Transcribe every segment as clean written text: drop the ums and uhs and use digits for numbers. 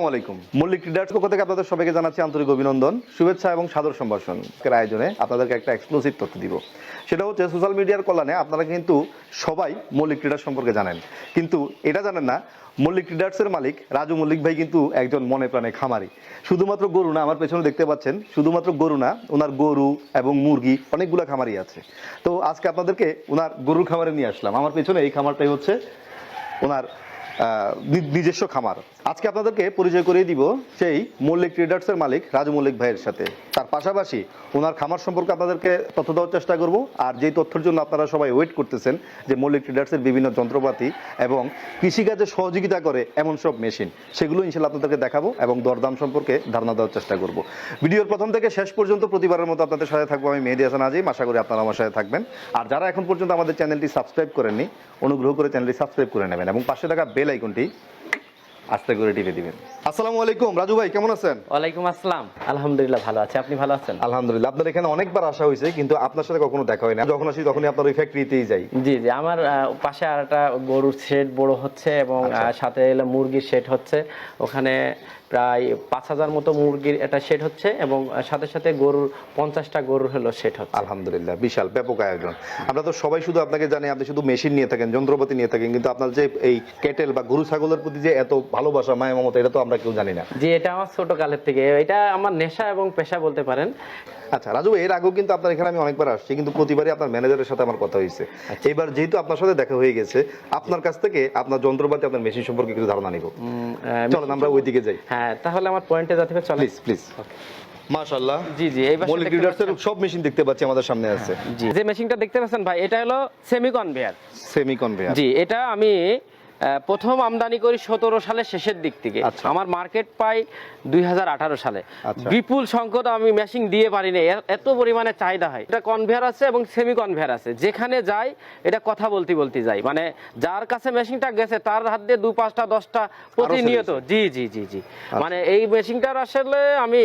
আসসালামু আলাইকুম। মল্লিক ট্রেডার্স পক্ষ থেকে আপনাদের সবাইকে জানাচ্ছি আন্তরিক অভিনন্দন, শুভেচ্ছা এবং সাদর সম্ভাষণ। আয়োজনে আপনাদেরকে একটা এক্সক্লুসিভ তথ্য দিব। সেটা হচ্ছে সোশ্যাল মিডিয়ার কল্যাণে আপনারা কিন্তু সবাই মল্লিক ট্রেডার্স সম্পর্কে জানেন, কিন্তু এটা জানেন না মল্লিক ট্রেডার্সের মালিক রাজু মল্লিক ভাই কিন্তু একজন মনে প্রাণে খামারি। শুধুমাত্র গরু না, আমার পেছনে দেখতে পাচ্ছেন, শুধুমাত্র গরু না, ওনার গরু এবং মুরগি অনেকগুলো খামারি আছে। তো আজকে আপনাদেরকে ওনার গরুর খামারে নিয়ে আসলাম। আমার পেছনে এই খামারটাই হচ্ছে ওনার নিজস্ব খামার। আজকে আপনাদেরকে পরিচয় করিয়ে দিব সেই মল্লিক ট্রেডার্সের মালিক রাজু মল্লিক ভাইয়ের সাথে। তার পাশাপাশি ওনার খামার সম্পর্কে আপনাদেরকে তথ্য দেওয়ার চেষ্টা করব। আর যেই তথ্যের জন্য আপনারা সবাই ওয়েট করতেছেন, যে মল্লিক ট্রেডার্সের বিভিন্ন যন্ত্রপাতি এবং কৃষিকাজে সহযোগিতা করে এমন সব মেশিন, সেগুলো ইনশাল্লাহ আপনাদেরকে দেখাবো এবং দরদাম সম্পর্কে ধারণা দেওয়ার চেষ্টা করব। ভিডিওর প্রথম থেকে শেষ পর্যন্ত প্রতিবারের মতো আপনাদের সাথে থাকবো আমি, মেহেদী হাসান আজিম। আশা করি আপনারা আমার সাথে থাকবেন। আর যারা এখন পর্যন্ত আমাদের চ্যানেলটি সাবস্ক্রাইব করেননি, অনুগ্রহ করে চ্যানেলটি সাবস্ক্রাইব করে নেবেন এবং পাশে থাকা বেল আইকনটি আস্তে করে টিপে দিবেন। আসসালামু আলাইকুম রাজু ভাই, কেমন আছেন? ওয়ালাইকুম আসসালাম, আলহামদুলিল্লাহ ভালো আছি, আপনি ভালো আছেন? আলহামদুলিল্লাহ। আপনার এখানে অনেকবার আসা হয়েছে, কিন্তু আপনার সাথে কখনো দেখা হয় না। যখন আসি তখনই আপনার ওই ফ্যাক্টরিতেই যাই। জি জি, আমার পাশে আর একটা গরুর শেড বড় হচ্ছে এবং সাথে এলো মুরগির শেড হচ্ছে। ওখানে প্রায় 5,000 মতো মুরগির একটা শেড হচ্ছে এবং সাথে সাথে গরুর 50টা গরুর হলো শেড হচ্ছে। আলহামদুলিল্লাহ, বিশাল ব্যাপক আয়োজন। আমরা তো সবাই শুধু আপনাকে জানি আপনি শুধু মেশিন নিয়ে থাকেন, যন্ত্রপাতি নিয়ে থাকেন, কিন্তু আপনার যে এই ক্যাটেল বা গরু ছাগলের প্রতি যে এত ভালোবাসা, মায়া মমতা, এটা তো আমরা কেউ জানি না। জি, এটা আমার ছোট কালের থেকে, এটা আমার নেশা এবং পেশা বলতে পারেন। আচ্ছা রাজু, এর আগেও কিন্তু আপনার এখানে আমি অনেকবার আসছি, কিন্তু প্রতিবারই আপনার ম্যানেজারের সাথে আমার কথা হয়েছে। এবার যেহেতু আপনার সাথে দেখা হয়ে গেছে, আপনার কাছ থেকে আপনার যন্ত্রপাতি, আপনার মেশিন সম্পর্কে কিছু ধারণা নিব। চলেন আমরা ওইদিকে যাই। হ্যাঁ, তাহলে আমার পয়েন্টে যাতে হবে, চলেন প্লিজ। মাশাআল্লাহ। জি জি, এই মল্লিক ট্রেডার্সের সব মেশিন দেখতে পাচ্ছি আমাদের সামনে আছে। জি, যে মেশিনটা দেখতে পাচ্ছেন ভাই, এটা হলো সেমি কনভেয়ার। জি, এটা আমি প্রথম আমদানি করি 17 সালের শেষের দিক থেকে। আমার মার্কেট পাই 2018 সালে। বিপুল সংখ্যক আমি মেশিন দিয়ে পারি না, এত পরিমাণে চাহিদা হয়। এটা কনভেয়ার আছে এবং সেমি কনভেয়ার আছে, যেখানে যাই এটা কথা বলতে যাই, মানে যার কাছে মেশিনটা গেছে তার হাত দিয়ে 2, 5টা, 10টা প্রতিনিয়ত। জি জি জি জি, মানে এই মেশিনটার আসলে আমি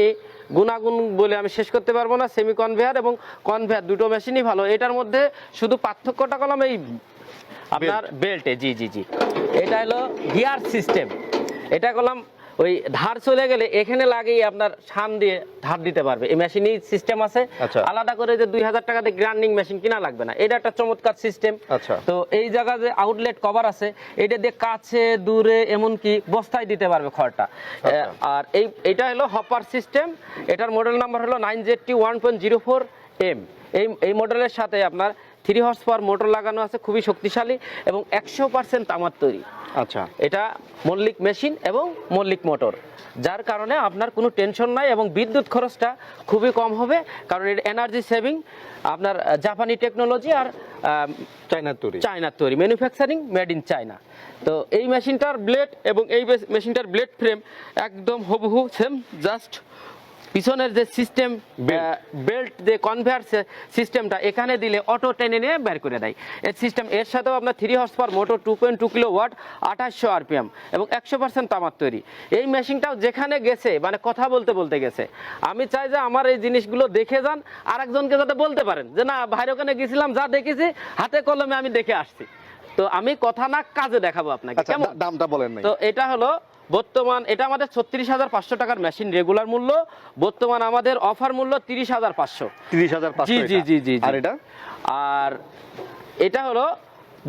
গুণাগুণ বলে আমি শেষ করতে পারবো না। সেমি কনভেয়ার এবং কনভেয়ার দুটো মেশিনই ভালো। এটার মধ্যে শুধু পার্থক্যটা করলাম এই আপনার বেল্টে। জি জি জি, এটা হলো গিয়ার সিস্টেম। এটা করলাম ওই ধার চলে গেলে এখানে লাগিয়ে আপনার শান দিয়ে ধার দিতে পারবে। এই মেশিনই সিস্টেম আছে, আলাদা করে যে 2000 টাকা দিয়ে গ্রাইন্ডিং মেশিন কিনা লাগবে না। এটা একটা চমৎকার সিস্টেম। তো এই জায়গা যে আউটলেট কভার আছে, এটা দিয়ে কাছে দূরে এমনকি বস্তায় দিতে পারবে খড়টা। আর এইটা হলো হপার সিস্টেম। এটার মডেল নাম্বার হলো 9ZT1.04M। এই মডেলের সাথে আপনার 3 হর্স পাওয়ার মোটর লাগানো আছে, খুবই শক্তিশালী এবং 100% তামার তৈরি। আচ্ছা, এটা মল্লিক মেশিন এবং মল্লিক মোটর, যার কারণে আপনার কোনো টেনশন নাই এবং বিদ্যুৎ খরচটা খুবই কম হবে, কারণ এটা এনার্জি সেভিং। আপনার জাপানি টেকনোলজি আর চায়নার তৈরি, ম্যানুফ্যাকচারিং মেড ইন চায়না। তো এই মেশিনটার ব্লেড এবং এই মেশিনটার ব্লেড ফ্রেম একদম হুবহু সেম, জাস্ট পিছনের যে সিস্টেম বেল্ট যে কনভেয়ার সিস্টেমটা এখানে দিলে অটো টেনে নিয়ে বের করে দেয় এই সিস্টেম। এর সাথেও আপনার 3 horse power motor, 2.2 kilowatt, 2800 RPM এবং 100% তামার তৈরি। এই মেশিনটাও যেখানে গেছে মানে কথা বলতে গেছে। আমি চাই যে আমার এই জিনিসগুলো দেখে যান, আর একজনকে যাতে বলতে পারেন যে না ভাইর ওখানে গেছিলাম, যা দেখেছি হাতে কলমে আমি দেখে আসছি। তো আমি কথা না কাজে দেখাবো আপনাকে। কেমন? দামটা বলেন না। তো এটা হলো বর্তমান, এটা আমাদের 36,500 টাকার মেশিন রেগুলার মূল্য। বর্তমান আমাদের অফার মূল্য 30,500। 30,500। জি জি জি জি। আর এটা হলো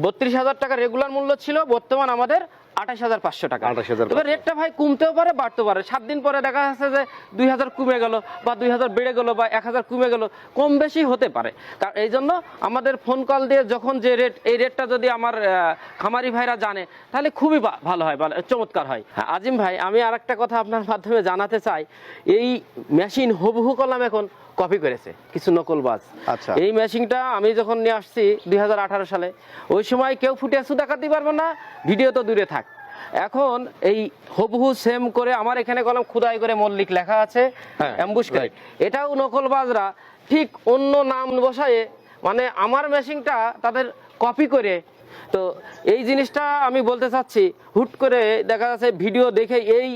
32,000 টাকা রেগুলার মূল্য ছিল, বর্তমান আমাদের 28,500 টাকা। তবে রেটটা ভাই কমতেও পারে, বাড়তেও পারে। 7 দিন পরে দেখা যাচ্ছে যে 2,000 কমে গেল বা 2,000 বেড়ে গেল বা 1,000 কমে গেল, কম বেশি হতে পারে। কারণ এই জন্য আমাদের ফোন কল দিয়ে যখন যে রেট, এই রেটটা যদি আমার খামারি ভাইরা জানে তাহলে খুবই ভালো হয়, চমৎকার হয়। হ্যাঁ আজিম ভাই, আমি আর একটা কথা আপনার মাধ্যমে জানাতে চাই। এই মেশিন হুবহু কলম এখন কপি করেছে কিছু নকলবাজ। আচ্ছা, এই মেশিনটা আমি যখন নিয়ে আসছি 2018 সালে, ওই সময় কেউ ফুটেছু দেখাতে পারবে না, ভিডিও তো দূরে থাক। এখন এই হুবহু সেম করে আমার এখানে কলম খুদাই করে মল্লিক লেখা আছে, অ্যাম্বুশ করে। এটাও নকলবাজরা ঠিক অন্য নাম বসায়ে মানে আমার মেশিনটা তাদের কপি করে। তো এই জিনিসটা আমি বলতে চাচ্ছি, হুট করে দেখা যাচ্ছে ভিডিও দেখে এই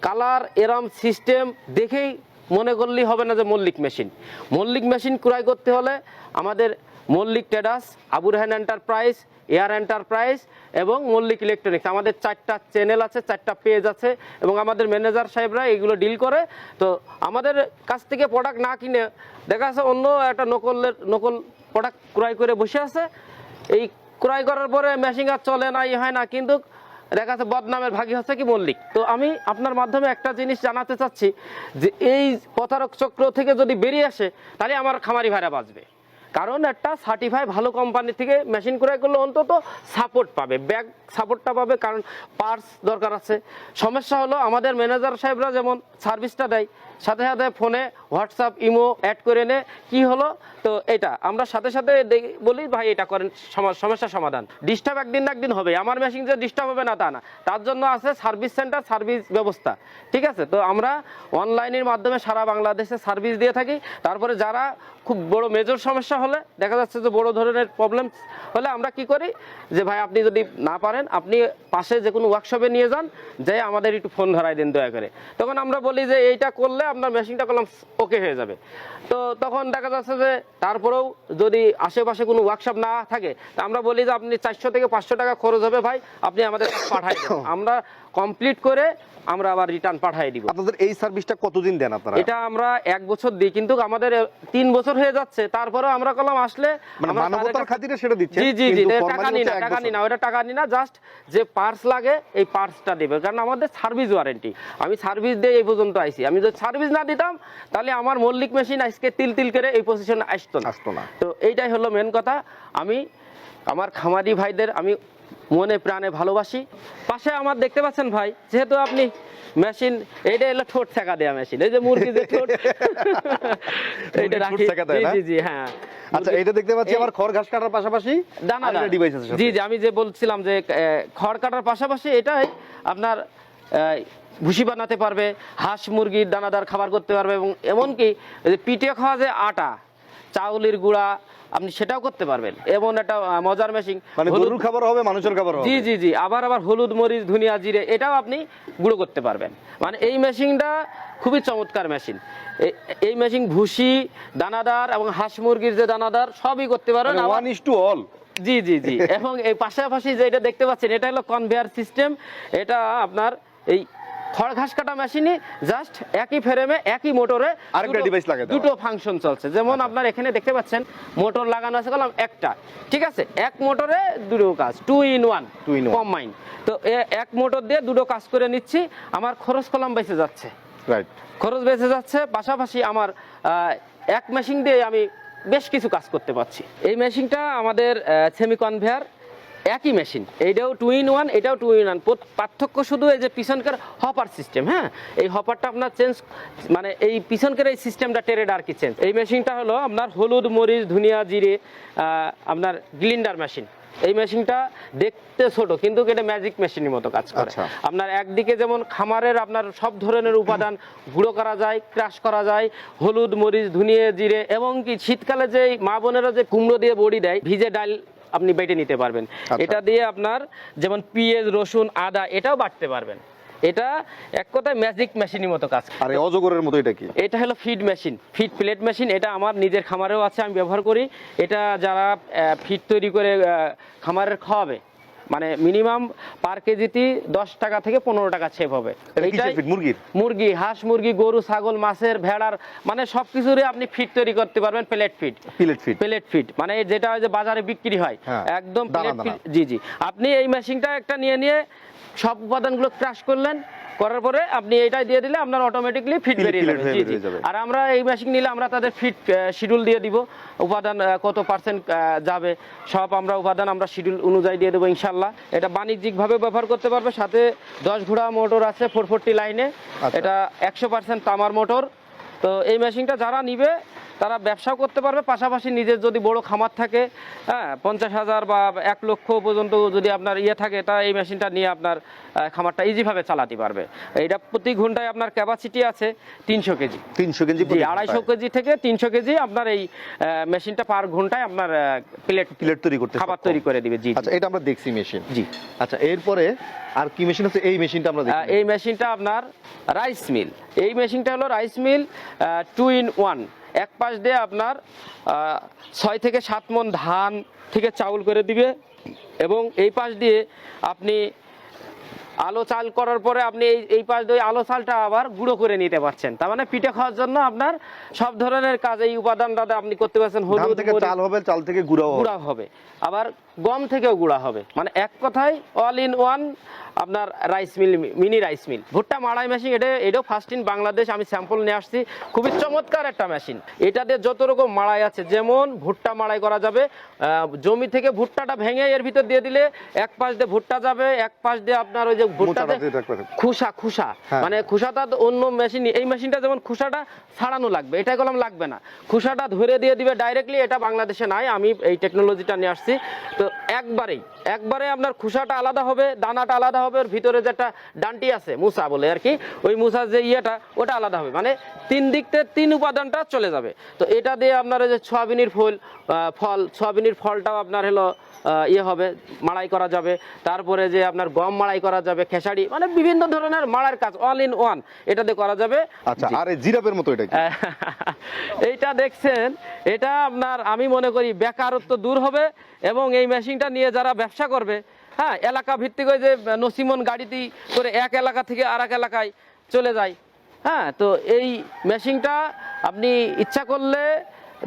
কালার এরম সিস্টেম দেখেই মনে করলেই হবে না যে মল্লিক মেশিন ক্রয় করতে হলে আমাদের Mallick traders, Abu Raihan enterprise, air enterprise এবং মল্লিক ইলেকট্রনিক্স। আমাদের 4টা চ্যানেল আছে, 4টা পেজ আছে এবং আমাদের ম্যানেজার সাহেবরা এগুলো ডিল করে। তো আমাদের কাছ থেকে প্রোডাক্ট না কিনে দেখা যাচ্ছে অন্য একটা নকল প্রোডাক্ট ক্রয় করে বসে আছে। এই ক্রয় করার পরে মেশিন আর চলে না, হয় না, কিন্তু দেখা যাচ্ছে বদনামের ভাগী হচ্ছে কি মল্লিক। তো আমি আপনার মাধ্যমে একটা জিনিস জানাতে চাচ্ছি যে এই প্রতারক চক্র থেকে যদি বেরিয়ে আসে তাহলে আমার খামারি ভাইরা বাঁচবে। কারণ একটা সার্টিফাই ভালো কোম্পানি থেকে মেশিন ক্রয় করলে অন্তত সাপোর্ট পাবে, ব্যাক সাপোর্টটা পাবে, কারণ পার্টস দরকার আছে। সমস্যা হলো আমাদের ম্যানেজার সাহেবরা যেমন সার্ভিসটা দেয়, সাথে সাথে ফোনে হোয়াটসঅ্যাপ ইমো অ্যাড করে নে কি হলো, তো এটা আমরা সাথে সাথে বলি ভাই এটা করেন, সমস্যা সমাধান। ডিস্টার্ব একদিন না একদিন হবে, আমার মেশিন যে ডিস্টার্ব হবে না তা না, তার জন্য আছে সার্ভিস সেন্টার, সার্ভিস ব্যবস্থা, ঠিক আছে। তো আমরা অনলাইনের মাধ্যমে সারা বাংলাদেশে সার্ভিস দিয়ে থাকি। তারপরে যারা খুব বড় মেজর সমস্যা হলে, দেখা যাচ্ছে যে বড় ধরনের প্রবলেম হলে আমরা কি করি যে ভাই আপনি যদি না পারেন আপনি পাশে যে কোনো ওয়ার্কশপে নিয়ে যান, যে আমাদের একটু ফোন ধরাই দেন দয়া করে। তখন আমরা বলি যে এইটা করলে আপনার মেশিনটা করলাম ওকে হয়ে যাবে। তো তখন দেখা যাচ্ছে যে তারপরেও যদি আশেপাশে কোনো ওয়ার্কশপ না থাকে, তা আমরা বলি যে আপনি 400 থেকে 500 টাকা খরচ হবে ভাই, আপনি আমাদের কাছে পাঠাই দেন, আমরা কমপ্লিট করে আমরা আবার রিটার্ন পাঠিয়ে দিব। আপনাদের এই সার্ভিসটা কতদিন দেন আপনারা? এটা আমরা 1 বছর দিই, কিন্তু আমাদের 3 বছর হয়ে যাচ্ছে, তারপরেও আমরা কলম আসলে মানে মানবতার খাতিরে সেটা দিচ্ছেন। জি জি জি, টাকা নি না, ওটা টাকা নি না, জাস্ট যে পার্টস লাগে এই পার্টসটা দিবে, কারণ আমাদের সার্ভিস ওয়ারেন্টি। আমি সার্ভিস দিয়ে এই পর্যন্ত আইছি, আমি যদি সার্ভিস না দিতাম তাহলে আমার মল্লিক মেশিন আজকে তিল করে এই পজিশনে আসতো না। তো এইটাই হলো মেন কথা। আমি আমার খামারি ভাইদের আমি মনে প্রাণে ভালোবাসি। পাশে আমার দেখতে পাচ্ছেন ভাই, যেহেতু আপনি মেশিন, এইটা হলো ঠোঁট ছেঁকা দেয়া মেশিন, এই যে মুরগি যে ঠোঁট এইটা রাখি। জি জি হ্যাঁ। আচ্ছা, এটা দেখতে পাচ্ছি আমার খড় ঘাস কাটার পাশাপাশি দানাদার ডিভাইস আছে। জি জি, আমি যে বলছিলাম যে খড় কাটার পাশাপাশি এটাই আপনার ভুসি বানাতে পারবে, হাঁস মুরগির দানাদার খাবার করতে পারবে, এবং এমনকি পিঠে খাওয়া যে আটা, চাউলের গুঁড়া, আপনি সেটাও করতে পারবেন। এমন একটা মজার মেশিন, মানে গরুর খাবার হবে, মানুষের খাবার হবে। জি জি জি, আবার হলুদ মরিচ ধনিয়া জিরে এটাও আপনি গুঁড়ো করতে পারবেন। মানে এই মেশিনটা খুবই চমৎকার মেশিন। এই মেশিন ভুসি, দানাদার এবং হাঁস মুরগির যে দানাদার সবই করতে পারবেন, ওয়ান ইস টু অল। জি জি জি। এবং এই পাশাপাশি যে এটা দেখতে পাচ্ছেন, এটা হলো কনভেয়ার সিস্টেম। এটা আপনার এই খড় ঘাস কাটা মেশিনে জাস্ট একই ফ্রেমে একই মোটরে আরেকটা ডিভাইস লাগাতে দুটো ফাংশন চলছে। যেমন আপনার এখানে দেখতে পাচ্ছেন মোটর লাগানো আছে কলম একটা, ঠিক আছে, এক মোটরে দুটো কাজ, 2 in 1 কম্বাইন। তো এক মোটর দিয়ে দুটো কাজ করে নিচ্ছি, আমার খরচ কলম বেঁচে যাচ্ছে, রাইট, খরচ বেঁচে যাচ্ছে। পাশাপাশি আমার এক মেশিন দিয়ে আমি বেশ কিছু কাজ করতে পারছি। এই মেশিনটা আমাদের সেমি কনভেয়ার, একই মেশিন, এইটাও 2 in 1, এটাও 2 in 1। পার্থক্য শুধু এই যে পিছনকার হপার সিস্টেম, হ্যাঁ, এই হপারটা আপনার চেঞ্জ, মানে এই পিছনকার এই সিস্টেমটা টেরেড আর কি চেঞ্জ। এই মেশিনটা হলো আপনার হলুদ মরিচ ধনিয়া জিরে আপনার গ্লিন্ডার মেশিন। এই মেশিনটা দেখতে ছোট, কিন্তু এটা ম্যাজিক মেশিনের মতো কাজ করে। আপনার একদিকে যেমন খামারের আপনার সব ধরনের উপাদান গুঁড়ো করা যায়, ক্রাশ করা যায়, হলুদ মরিচ ধনিয়া জিরে, এবং কি শীতকালে যে মা বোনেরা যে কুমড়ো দিয়ে বড়ি দেয়, ভিজে ডাল আপনি বেটে নিতে পারবেন। এটা দিয়ে আপনার যেমন পেঁয়াজ রসুন আদা এটাও বাটতে পারবেন। এটা এক কথায় ম্যাজিক মেশিনের মতো কাজ করে। আরে অজগরের মতো এটা কি? এটা হলো feed machine, feed plate machine. এটা আমার নিজের খামারেও আছে, আমি ব্যবহার করি। এটা যারা ফিড তৈরি করে খামারের খাওয়াবে, মানে মিনিমাম পার কেজিতে 10 টাকা থেকে 15 টাকা সেভ হবে। মুরগি, হাঁস মুরগি, গরু ছাগল, মাছের, ভেড়ার, মানে সবকিছুরই আপনি ফিড তৈরি করতে পারবেন। প্লেট ফিড মানে যেটা যে বাজারে বিক্রি হয়, একদম প্লেট ফিড। জি জি, আপনি এই মেশিনটা একটা নিয়ে সব উপাদানগুলো ক্রাশ করলেন, করার পরে আপনি এইটাই দিয়ে দিলে আপনার অটোমেটিকলি ফিড বেরিয়ে যাবে। আর আমরা এই মেশিন নিলে আমরা তাদের ফিড শিডিউল দিয়ে দিব, উপাদান কত পার্সেন্ট যাবে সব আমরা উপাদান আমরা শিডিউল অনুযায়ী দিয়ে দেবো ইনশাল্লাহ। এটা বাণিজ্যিকভাবে ব্যবহার করতে পারবে। সাথে 10 ঘোড়া মোটর আছে 440 লাইনে, এটা 100% তামার মোটর। তো এই মেশিনটা যারা নিবে তারা ব্যবসাও করতে পারবে, পাশাপাশি নিজের যদি বড় খামার থাকে, হ্যাঁ, 50,000 বা 1 লক্ষ পর্যন্ত যদি আপনার থাকে, তা এই মেশিনটা নিয়ে আপনার খামারটা ইজিভাবে চালাতে পারবে। এটা প্রতি ঘন্টায় আপনার ক্যাপাসিটি আছে 300 কেজি। 250 কেজি থেকে 300 কেজি আপনার এই মেশিনটা পার ঘন্টায় আপনার প্লেট তৈরি করতে, খাবার তৈরি করে দিবে। জি, আচ্ছা, এটা আমরা দেখছি মেশিন। জি, আচ্ছা, এরপরে আর কি মেশিন আছে? এই মেশিনটা আমরা দেখি। এই মেশিনটা আপনার রাইস মিল। এই মেশিনটা হলো রাইস মিল 2 in 1। এক পাশ দিয়ে আপনার 6 থেকে 7 মণ ধান থেকে চাউল করে দিবে, এবং এই পাশ দিয়ে আপনি আলো চাল করার পরে আপনি এই পাশ দিয়ে আলো চালটা আবার গুঁড়ো করে নিতে পারছেন। তার মানে পিঠে খাওয়ার জন্য আপনার সব ধরনের কাজ এই উপাদানটা আপনি করতে পারছেন। হলুদ থেকে চাল হবে, চাল থেকে গুঁড়া হবে, আবার গম থেকেও গুঁড়া হবে। মানে এক কথায় অল ইন ওয়ান আপনার rice mill, mini rice mill. ভুট্টা মাড়াই মেশিন, এটাও ফার্স্ট ইন বাংলাদেশ। আমি স্যাম্পল নিয়ে আসছি, খুবই চমৎকার একটা মেশিন। এটাতে যত রকম মাড়াই আছে, যেমন ভুট্টা মাড়াই করা যাবে, জমি থেকে ভুট্টাটা ভেঙে এর ভিতর দিয়ে দিলে এক পাশ দিয়ে ভুট্টা যাবে, এক পাশ দিয়ে আপনার ওই যে ভুট্টাতে খুসা মানে খুসাটা অন্য মেশিন। এই মেশিনটা যেমন খুসাটা ছাড়ানো লাগবে, এটা কলম লাগবে না, খুসাটা ধরে দিয়ে দিবে ডাইরেক্টলি। এটা বাংলাদেশে নাই, আমি এই টেকনোলজিটা নিয়ে আসছি। তো একবারে আপনার খুসাটা আলাদা হবে, দানাটা আলাদা হবে, ওর ভিতরে যেটা ডান্টি আছে মুসা বলে আর কি, ওই মুসার যে ইয়েটা ওটা আলাদা হবে। মানে 3 দিক থেকে 3 উপাদানটা চলে যাবে। তো এটা দিয়ে আপনার যে সয়াবিনের ফল, সয়াবিনের ফলটাও আপনার হলো হবে, মাড়াই করা যাবে। তারপরে যে আপনার গম মাড়াই করা যাবে, খেসারি, মানে বিভিন্ন ধরনের মাড়ার কাজ অল ইন ওয়ান এটাতে করা যাবে। আচ্ছা, আর এই জিরাফের মতো এটা কি? এইটা দেখছেন, এটা আপনার আমি মনে করি বেকারত্ব দূর হবে, এবং এই মেশিনটা নিয়ে যারা ব্যবসা করবে, হ্যাঁ, এলাকা ভিত্তিক ওই যে নসিমন গাড়িতে করে এক এলাকা থেকে আর এক এলাকায় চলে যায়, হ্যাঁ। তো এই মেশিনটা আপনি ইচ্ছা করলে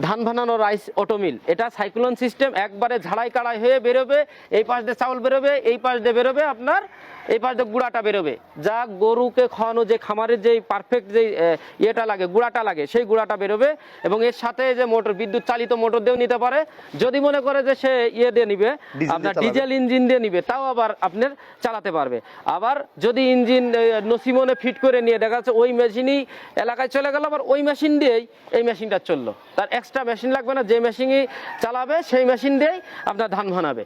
ধান ভানানো রাইস অটোমিল, এটা সাইক্লোন সিস্টেম, একবারে ঝাড়াই কাড়াই হয়ে বেরোবে। এই পাশ দিয়ে চাউল বেরোবে, এই পাশ দিয়ে বেরোবে আপনার, এই পাশ দিয়ে গুঁড়াটা বেরোবে। যা গরুকে খাওয়ানো যে খামারের যে পারফেক্ট যে ইয়েটা লাগে, গুঁড়াটা লাগে, সেই গুঁড়াটা বেরোবে। এবং এর সাথে যে মোটর, বিদ্যুৎ চালিত মোটর দিয়েও নিতে পারে, যদি মনে করে যে সে ইয়ে দিয়ে নিবে, আপনার ডিজেল ইঞ্জিন দিয়ে নিবে, তাও আবার আপনার চালাতে পারবে। আবার যদি ইঞ্জিন নসিমনে ফিট করে নিয়ে দেখা যাচ্ছে ওই মেশিনই এলাকায় চলে গেল, আবার ওই মেশিন দিয়েই এই মেশিনটা চললো, তার এক্সট্রা মেশিন লাগবে না, যে মেশিনই চালাবে সেই মেশিন দিয়েই আপনার ধান ভানাবে,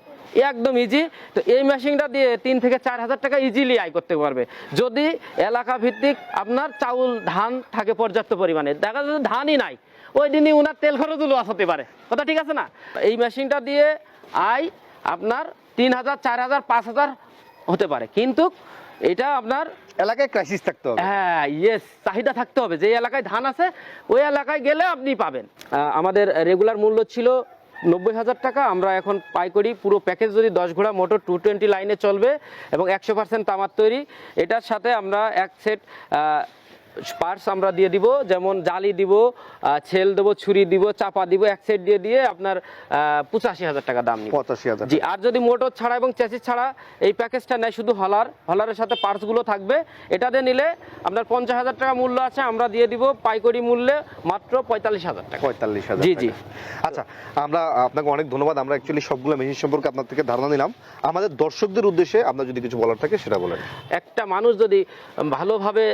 একদম ইজি। তো এই মেশিনটা দিয়ে 3 থেকে 4 হাজার টাকা ইজিলি আয় করতে পারবে, যদি এলাকা ভিত্তিক আপনার চাউল ধান থাকে পর্যাপ্ত পরিমাণে। দেখা যাচ্ছে ধানই নাই, ওই দিনই উনার তেল খরচও লস হতে পারে, কথা ঠিক আছে না? এই মেশিনটা দিয়ে আয় আপনার 3,000, 4,000, 5,000 হতে পারে, কিন্তু এটা আপনার এলাকায় ক্রাইসিস থাকতে হবে। হ্যাঁ, ইয়েস, চাহিদা থাকতে হবে। যে এলাকায় ধান আছে ওই এলাকায় গেলে আপনি পাবেন। আমাদের রেগুলার মূল্য ছিল 90,000 টাকা, আমরা এখন পাইকারি পুরো প্যাকেজ যদি 10 ঘোড়া মোটর 220 লাইনে চলবে এবং 100% তামার তৈরি, এটার সাথে আমরা এক সেট পার্টস আমরা দিয়ে দিব, যেমন জালি দিব, ছেল দেবো, ছুরি দিব, চাপা দিব, এক সেট দিয়ে আপনার 85,000 টাকা দাম নিব। 85,000 জি। আর যদি মোটর ছাড়া এবং চ্যাসিস ছাড়া এই প্যাকেজটা নেয়, শুধু হলারের সাথে পার্টসগুলো থাকবে, এটাতে নিলে আপনার 50,000 টাকা মূল্য আছে, আমরা দিয়ে দিব পাইকারি মূল্যে মাত্র 45,000 টাকা। 45,000। জি জি। আচ্ছা, আমরা আপনাকে অনেক ধন্যবাদ। আমরা অ্যাকচুয়ালি সবগুলো মেশিন সম্পর্কে আপনার থেকে ধারণা নিলাম। আমাদের দর্শকদের উদ্দেশ্যে আপনার যদি কিছু বলার থাকে সেটা বলেন। একটা মানুষ যদি ভালোভাবে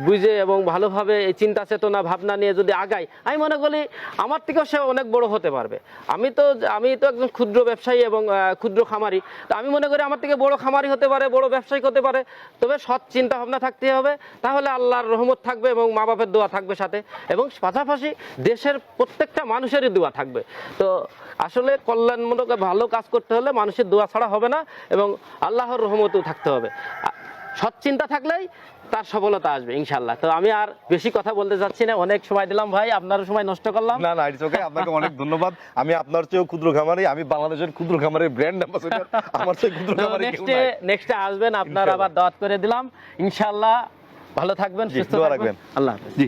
বুঝে এবং ভালোভাবে এই চিন্তা চেতনা ভাবনা নিয়ে যদি আগায়, আমি মনে করি আমার থেকেও সে অনেক বড় হতে পারবে। আমি তো একজন ক্ষুদ্র ব্যবসায়ী এবং ক্ষুদ্র খামারি, তো আমি মনে করি আমার থেকে বড় খামারি হতে পারে, বড় ব্যবসায়ী হতে পারে। তবে সৎ চিন্তা ভাবনা থাকতে হবে, তাহলে আল্লাহর রহমত থাকবে এবং মা বাপের দোয়া থাকবে সাথে, এবং পাশাপাশি দেশের প্রত্যেকটা মানুষেরই দোয়া থাকবে। তো আসলে কল্যাণমূলক ভালো কাজ করতে হলে মানুষের দোয়া ছাড়া হবে না, এবং আল্লাহর রহমতও থাকতে হবে। সৎ চিন্তা থাকলেই তার সফলতা আসবে ইনশাল্লাহ। তো আমি আর বেশি কথা বলতে যাচ্ছি না, অনেক সময় দিলাম ভাই, আপনার সময় নষ্ট করলাম। না না, ইটস ওকে। আপনাকে অনেক ধন্যবাদ। আমি আপনার চেয়েও ক্ষুদ্র খামারি, আমি বাংলাদেশের ক্ষুদ্র খামারের ব্র্যান্ড অ্যাম্বাসেডর। আমার চেয়ে ক্ষুদ্র খামারি কেউ নাই। নেক্সটে আসবেন, আপনার আবার দাওয়াত করে দিলাম ইনশাল্লাহ। ভালো থাকবেন, সুস্থ থাকবেন, আল্লাহ হাফেজ। জি।